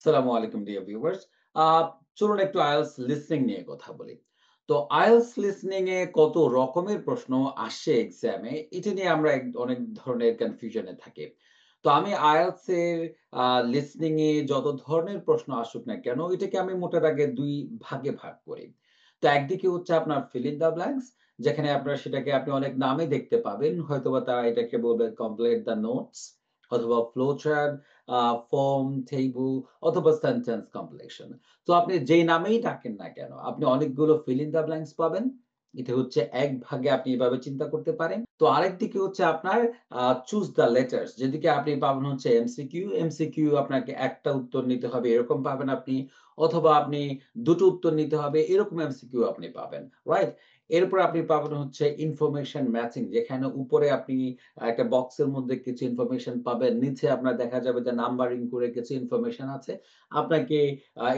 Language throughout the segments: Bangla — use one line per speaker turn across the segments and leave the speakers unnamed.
আসসালামু আলাইকুম ডিয়ার ভিউয়ার্স। আ চলুন একটু আইএলটিএস লিসনিং নিয়ে কথা বলি। তো আইএলটিএস লিসনিং এ কত রকমের প্রশ্ন আসে এক্সামে, এটা নিয়ে আমরা অনেক ধরনের কনফিউশন এ থাকি। তো আমি আইএলটিএস এর আ লিসনিং এ যত ধরনের প্রশ্ন আসুক না কেন, এটাকে আমি মোটা দাগে ২ ভাগে ভাগ করি। তো একদিকে হচ্ছে আপনার ফিল ইন দ্য ব্ল্যাংকস, যেখানে আপনার সেটাকে আপনি অনেক নামে দেখতে পাবেন। হয়তোবা তারা এটাকে বলবে কমপ্লিট দ্য নোটস অথবা ফ্লো চার্ট, আ ফর্ম, টেবল অথবা সেন্টেন্স কমপ্লিশন। তো আপনি যেই নামেই ডাকেন না কেন, আপনি অনেকগুলো fill in the blanks পাবেন। এটা হচ্ছে এক ভাগে আপনি এভাবে চিন্তা করতে পারেন। তো আরেকদিকে হচ্ছে আপনার choose the letters, যেদিকে আপনি পাবেন হচ্ছে এমসিকিউ। এমসিকিউ আপনাকে ১ টা উত্তর নিতে হবে এরকম পাবেন আপনি। অথবা আপনি ২ টো উত্তর নিতে হবে এরকম এমসিকিউ আপনি পাবেন। রাইট? এরপর আপনি পাবেন হচ্ছে ইনফরমেশন ম্যাচিং, যেখানে উপরে আপনি একটা বক্সের মধ্যে কিছু ইনফরমেশন পাবেন। নিচে আপনার দেখা যাবে যে নাম্বারিং করে কিছু ইনফরমেশন আছে। আপনাকে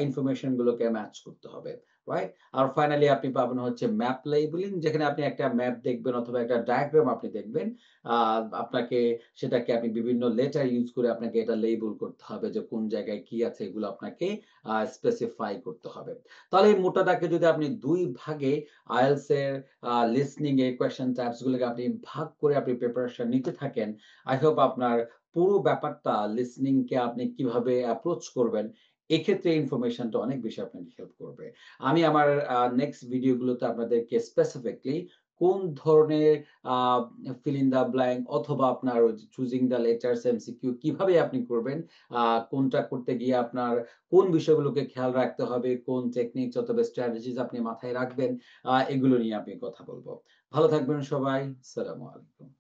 ইনফরমেশন গুলোকে ম্যাচ করতে হবে। রাইট? আর ফাইনালি আপনি পাবেন হচ্ছে ম্যাপ লেবেলিং, যেখানে আপনি একটা ম্যাপ দেখবেন অথবা একটা ডায়াগ্রাম আপনি দেখবেন। আ আপনাকে সেটাকে আপনি বিভিন্ন লেটার ইউস করে আপনাকে এটা লেবেল করতে হবে যে কোন জায়গায় কি আছে, এগুলো আপনাকে স্পেসিফাই করতে হবে। তাহলে এই মোটা দাগে যদি আপনি ২ ভাগে আইএলটিএস এর লিসনিং এর কোয়েশ্চেন টাইপস গুলোকে আপনি ভাগ করে আপনি প্রিপারেশন নিতে থাকেন, আই হোপ আপনার পুরো ব্যাপারটা লিসনিং কে আপনি কিভাবে অ্যাপ্রোচ করবেন, এক্ষেত্রে ইনফরমেশনটা অনেক বেশি আপনাকে হেল্প করবে। আমি আমার নেক্সট ভিডিও গুলোতে আপনাদেরকে স্পেসিফিকলি কোন ধরনের আ ফিল ইন দ্য ব্ল্যাংক অথবা আপনার ওই যে চুজিং দ্য লেটারস এমসিকিউ কিভাবে আপনি করবেন, আ কোনটা করতে গিয়ে আপনার কোন বিষয়গুলোকে খেয়াল রাখতে হবে, কোন টেকনিকস অথবা স্ট্র্যাটেজিস আপনি মাথায় রাখবেন, এগুলো নিয়ে আমি কথা বলব। ভালো থাকবেন সবাই। আসসালামু আলাইকুম।